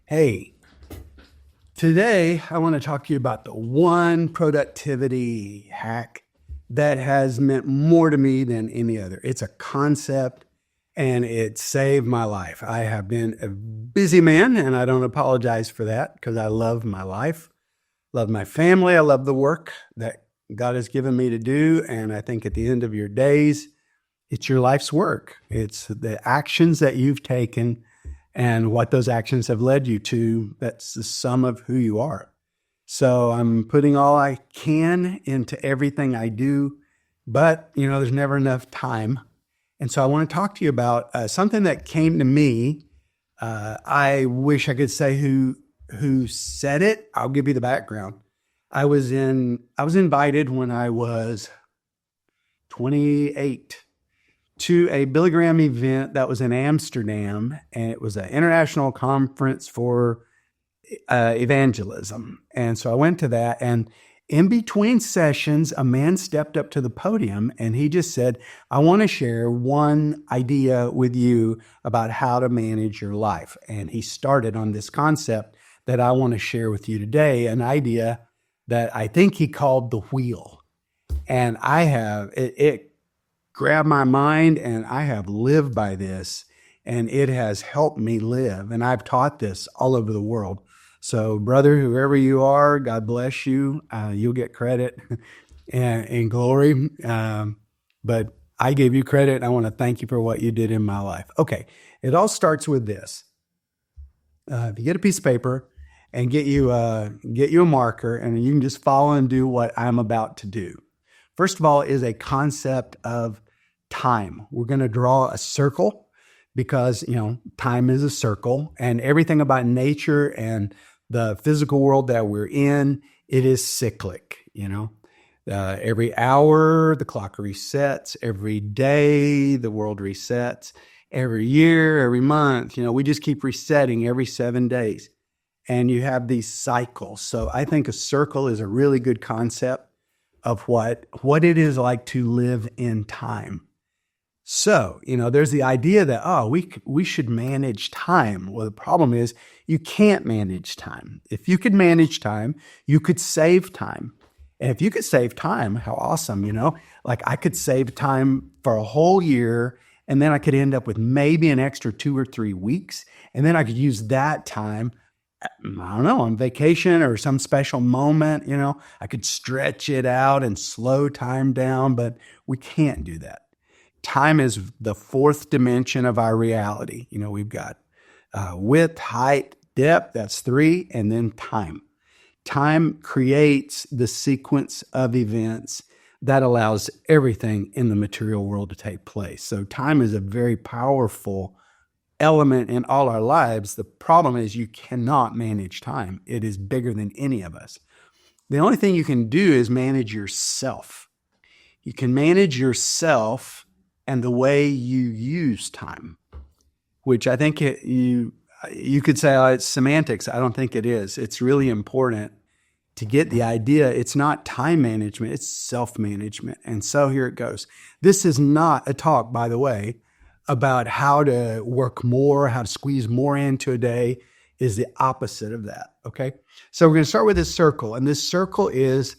Hey, today I want to talk to you about the one productivity hack that has meant more to me than any other. It's a concept and it saved my life. I have been a busy man and I don't apologize for that because I love my life, love my family, I love the work that God has given me to do. And I think at the end of your days, it's your life's work. It's the actions that you've taken and what those actions have led you to. That's the sum of who you are. So I'm putting all I can into everything I do, but there's never enough time. And so I want to talk to you about something that came to me. I wish I could say who said it. I'll give you the background. I was invited when I was 28 to a Billy Graham event that was in Amsterdam, and it was an international conference for evangelism. And so I went to that, and in between sessions, a man stepped up to the podium and he just said, I want to share one idea with you about how to manage your life. And he started on this concept that I want to share with you today, an idea that I think he called the wheel. And it grabbed my mind, and I have lived by this, and it has helped me live. And I've taught this all over the world. So, brother, whoever you are, God bless you. You'll get credit and glory. But I gave you credit. I want to thank you for what you did in my life. Okay, it all starts with this. If you get a piece of paper and get you a marker, and you can just follow and do what I'm about to do. First of all is a concept of time. We're going to draw a circle because, time is a circle, and everything about nature and the physical world that we're in, it is cyclic, every hour, the clock resets. Every day, the world resets. Every year, every month, we just keep resetting every 7 days. And you have these cycles. So I think a circle is a really good concept of what it is like to live in time. So, there's the idea that, we should manage time. Well, the problem is you can't manage time. If you could manage time, you could save time. And if you could save time, how awesome, like I could save time for a whole year, and then I could end up with maybe an extra 2 or 3 weeks. And then I could use that time, I don't know, on vacation or some special moment, I could stretch it out and slow time down, but we can't do that. Time is the fourth dimension of our reality. We've got width, height, depth, that's 3, and then time. Time creates the sequence of events that allows everything in the material world to take place. So time is a very powerful element in all our lives. The problem is you cannot manage time. It is bigger than any of us. The only thing you can do is manage yourself. You can manage yourself and the way you use time, which I think you could say, it's semantics. I don't think it is. It's really important to get the idea. It's not time management, it's self-management. And so here it goes. This is not a talk, by the way, about how to work more, how to squeeze more into a day. Is the opposite of that, okay? So we're going to start with this circle. And this circle is,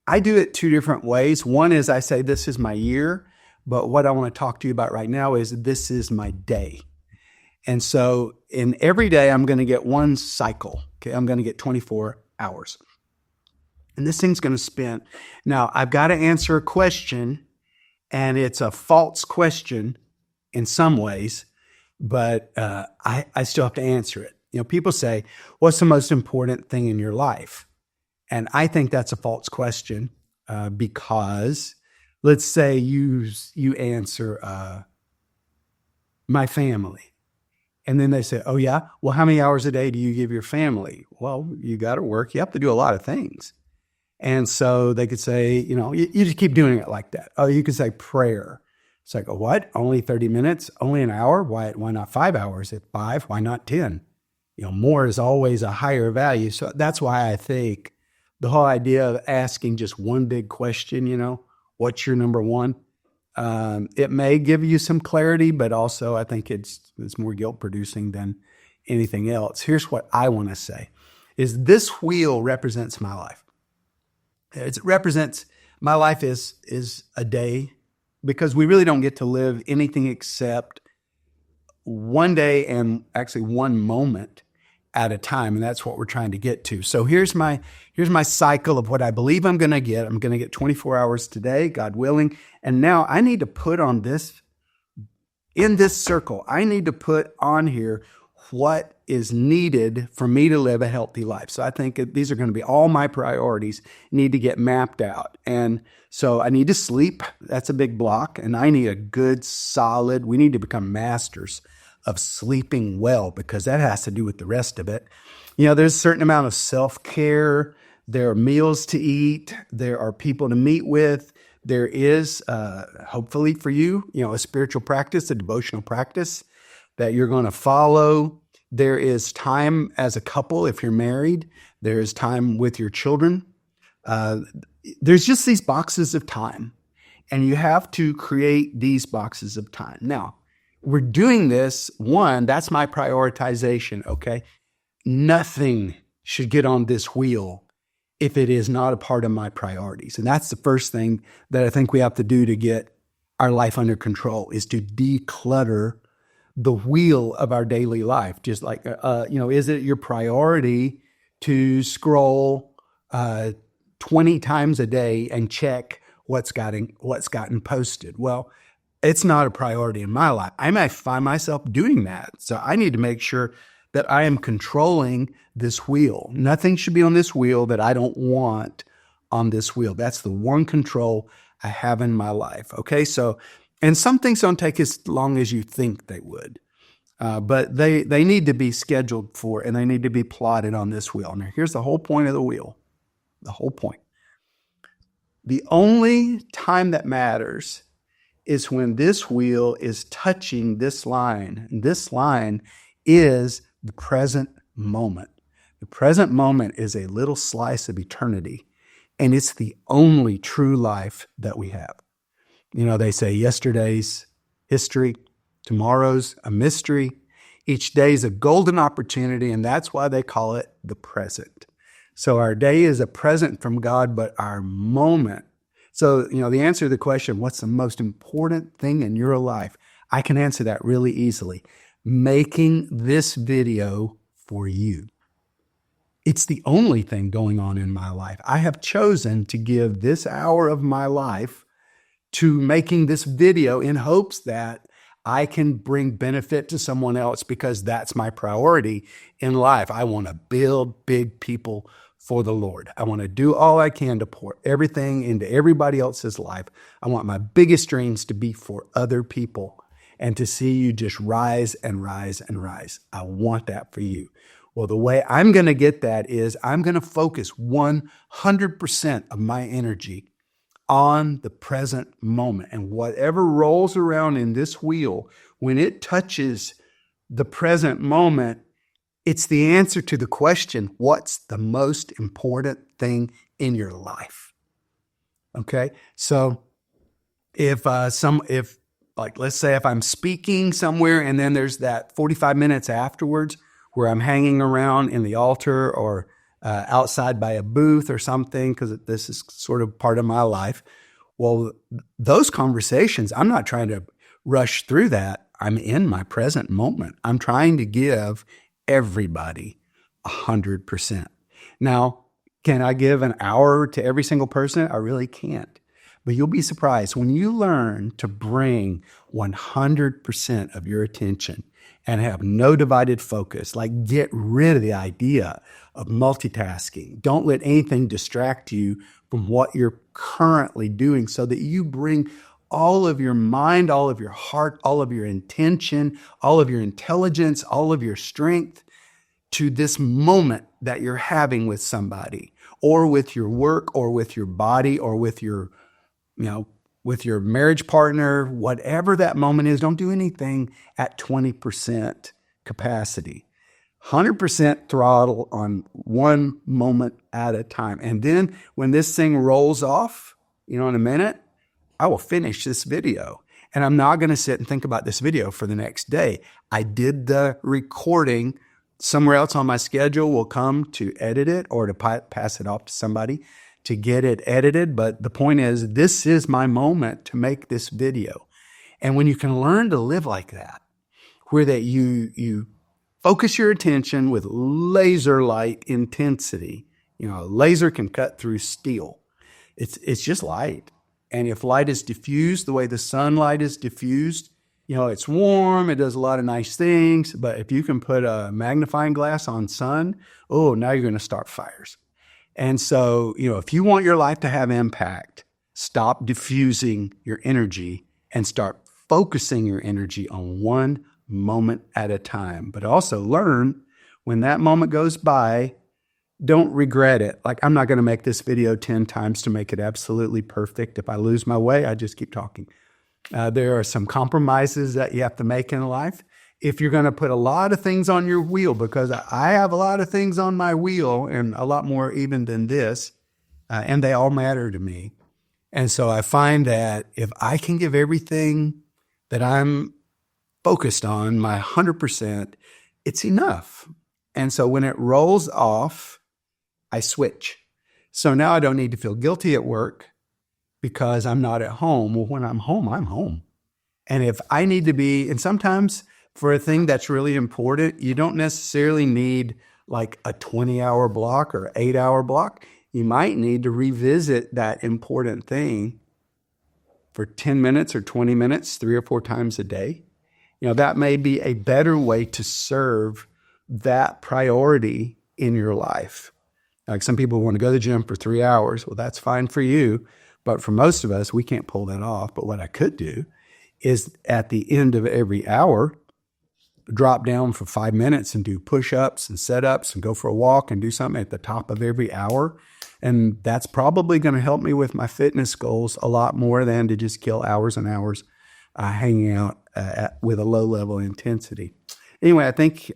I do it 2 different ways. One is I say, this is my year. But what I want to talk to you about right now is this is my day. And so in every day, I'm going to get one cycle. Okay, I'm going to get 24 hours. And this thing's going to spin. Now, I've got to answer a question, and it's a false question in some ways, but I still have to answer it. People say, what's the most important thing in your life? And I think that's a false question because let's say you answer my family. And then they say, oh, yeah, well, how many hours a day do you give your family? Well, you got to work. You have to do a lot of things. And so they could say, you just keep doing it like that. Oh, you could say prayer. It's like, what? Only 30 minutes? Only an hour? Why not 5 hours? At 5, why not 10? More is always a higher value. So that's why I think the whole idea of asking just one big question, what's your number one? It may give you some clarity, but also I think it's more guilt producing than anything else. Here's what I want to say is this wheel represents my life. It represents my life is a day because we really don't get to live anything except one day and actually one moment at a time, and that's what we're trying to get to. So here's my cycle of what I believe I'm going to get. I'm going to get 24 hours today, God willing. And now I need to put on this in this circle. I need to put on here what is needed for me to live a healthy life. So I think these are going to be all my priorities need to get mapped out. And so I need to sleep. That's a big block. And I need a good, solid, we need to become masters of sleeping well because that has to do with the rest of it. You know, there's a certain amount of self-care. There are meals to eat. There are people to meet with. There is, hopefully for you, a spiritual practice, a devotional practice that you're going to follow. There is time as a couple if you're married. There is time with your children. There's just these boxes of time, and you have to create these boxes of time. Now, we're doing this, that's my prioritization, okay? Nothing should get on this wheel if it is not a part of my priorities. And that's the first thing that I think we have to do to get our life under control is to declutter the wheel of our daily life. Just like, is it your priority to scroll 20 times a day and check what's gotten posted? Well, it's not a priority in my life. I might find myself doing that. So I need to make sure that I am controlling this wheel. Nothing should be on this wheel that I don't want on this wheel. That's the one control I have in my life. Okay, so, and some things don't take as long as you think they would, but they need to be scheduled for, and they need to be plotted on this wheel. Now, here's the whole point of the wheel, the whole point. The only time that matters is when this wheel is touching this line. And this line is the present moment. The present moment is a little slice of eternity, and it's the only true life that we have. They say yesterday's history, tomorrow's a mystery. Each day is a golden opportunity, and that's why they call it the present. So our day is a present from God, but our moment. So, the answer to the question, what's the most important thing in your life? I can answer that really easily. Making this video for you. It's the only thing going on in my life. I have chosen to give this hour of my life to making this video in hopes that I can bring benefit to someone else because that's my priority in life. I want to build big people for the Lord. I want to do all I can to pour everything into everybody else's life. I want my biggest dreams to be for other people and to see you just rise and rise and rise. I want that for you. Well, the way I'm going to get that is I'm going to focus 100% of my energy on the present moment. And whatever rolls around in this wheel, when it touches the present moment, it's the answer to the question, what's the most important thing in your life? Okay. So let's say if I'm speaking somewhere and then there's that 45 minutes afterwards where I'm hanging around in the altar or outside by a booth or something, because this is sort of part of my life. Well, those conversations, I'm not trying to rush through that. I'm in my present moment. I'm trying to give everybody 100%. Now, can I give an hour to every single person? I really can't. But you'll be surprised when you learn to bring 100% of your attention and have no divided focus, like get rid of the idea of multitasking. Don't let anything distract you from what you're currently doing so that you bring all of your mind, all of your heart, all of your intention, all of your intelligence, all of your strength to this moment that you're having with somebody or with your work or with your body or with your, with your marriage partner, whatever that moment is. Don't do anything at 20% capacity. 100% throttle on one moment at a time. And then when this thing rolls off, in a minute, I will finish this video. And I'm not going to sit and think about this video for the next day. I did the recording. Somewhere else on my schedule will come to edit it or to pass it off to somebody to get it edited. But the point is, this is my moment to make this video. And when you can learn to live like that, where that you focus your attention with laser light intensity, a laser can cut through steel. It's just light. And if light is diffused the way the sunlight is diffused, it's warm, it does a lot of nice things. But if you can put a magnifying glass on sun, now you're going to start fires. And so, if you want your life to have impact, stop diffusing your energy and start focusing your energy on one moment at a time. But also learn when that moment goes by, don't regret it. Like, I'm not going to make this video 10 times to make it absolutely perfect. If I lose my way, I just keep talking. There are some compromises that you have to make in life. If you're going to put a lot of things on your wheel, because I have a lot of things on my wheel and a lot more even than this, and they all matter to me. And so I find that if I can give everything that I'm focused on, my 100%, it's enough. And so when it rolls off, I switch. So now I don't need to feel guilty at work because I'm not at home. Well, when I'm home, I'm home. And if I need to be, and sometimes for a thing that's really important, you don't necessarily need like a 20-hour block or 8-hour block. You might need to revisit that important thing for 10 minutes or 20 minutes, 3 or 4 times a day. That may be a better way to serve that priority in your life. Like, some people want to go to the gym for 3 hours. Well, that's fine for you. But for most of us, we can't pull that off. But what I could do is at the end of every hour, drop down for 5 minutes and do push-ups and set-ups and go for a walk and do something at the top of every hour. And that's probably going to help me with my fitness goals a lot more than to just kill hours and hours hanging out with a low level intensity. Anyway, I think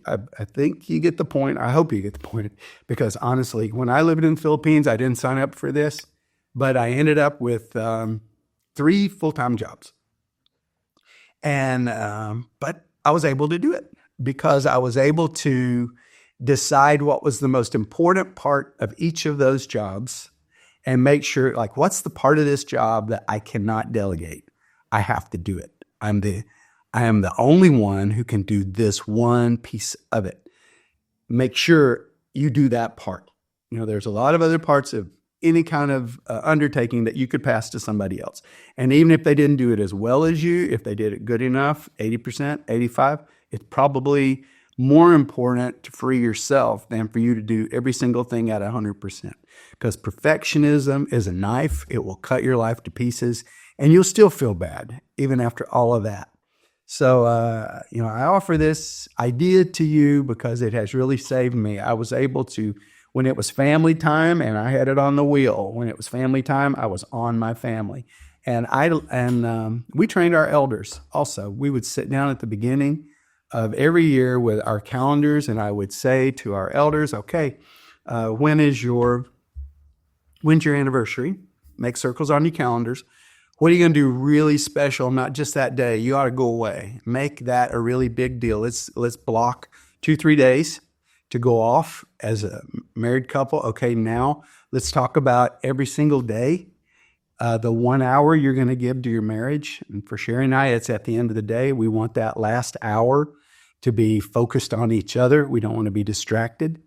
you get the point. I hope you get the point, because honestly, when I lived in the Philippines, I didn't sign up for this, but I ended up with 3 full-time jobs. And but I was able to do it because I was able to decide what was the most important part of each of those jobs and make sure, like, what's the part of this job that I cannot delegate? I have to do it. I am the only one who can do this one piece of it. Make sure you do that part. There's a lot of other parts of any kind of undertaking that you could pass to somebody else. And even if they didn't do it as well as you, if they did it good enough, 80%, 85%, it's probably more important to free yourself than for you to do every single thing at 100%. Because perfectionism is a knife. It will cut your life to pieces, and you'll still feel bad even after all of that. So, I offer this idea to you because it has really saved me. I was able to, when it was family time, and I had it on the wheel. When it was family time, I was on my family. And we trained our elders also. We would sit down at the beginning of every year with our calendars, and I would say to our elders, okay, when's your anniversary? Make circles on your calendars. What are you going to do really special, not just that day? You ought to go away. Make that a really big deal. Let's block 2-3 days to go off as a married couple. Okay, now let's talk about every single day, the 1 hour you're going to give to your marriage. And for Sherry and I, it's at the end of the day. We want that last hour to be focused on each other. We don't want to be distracted.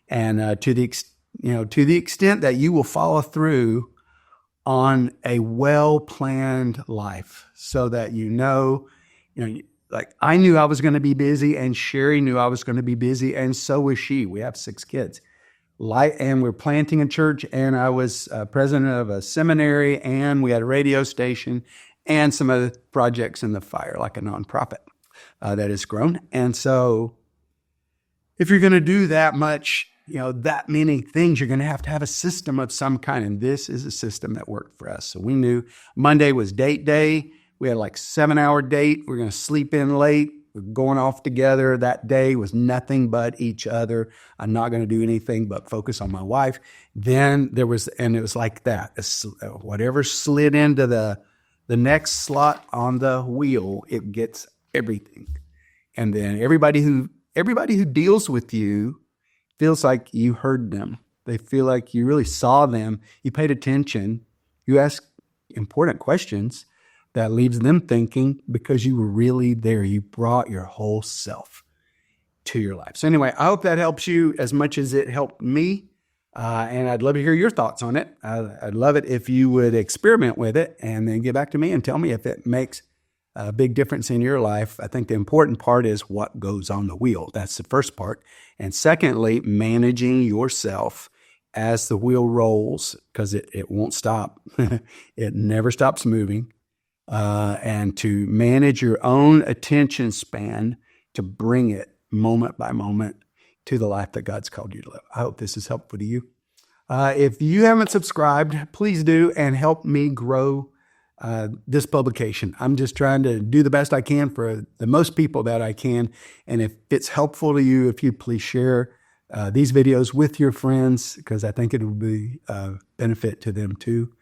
And to the extent that you will follow through on a well-planned life, so that like, I knew I was going to be busy, and Sherry knew I was going to be busy, and so was she. We have 6 kids. And we're planting a church, and I was president of a seminary, and we had a radio station, and some other projects in the fire, like a nonprofit that has grown. And so if you're going to do that much, that many things, you're going to have a system of some kind. And this is a system that worked for us. So we knew Monday was date day. We had like 7-hour date. We're going to sleep in late. We're going off together. That day was nothing but each other. I'm not going to do anything but focus on my wife. Then it was like that. Whatever slid into the the next slot on the wheel, it gets everything. And then everybody who deals with you feels like you heard them. They feel like you really saw them. You paid attention. You asked important questions that leaves them thinking because you were really there. You brought your whole self to your life. So anyway, I hope that helps you as much as it helped me. And I'd love to hear your thoughts on it. I'd love it if you would experiment with it and then get back to me and tell me if it makes a big difference in your life. I think the important part is what goes on the wheel. That's the first part. And secondly, managing yourself as the wheel rolls, because it won't stop. It never stops moving. And to manage your own attention span to bring it moment by moment to the life that God's called you to live. I hope this is helpful to you. If you haven't subscribed, please do and help me grow this publication. I'm just trying to do the best I can for the most people that I can. And if it's helpful to you, if you please share these videos with your friends, because I think it will be a benefit to them too.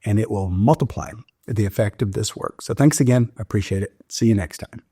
And it will multiply the effect of this work. So thanks again. I appreciate it. See you next time.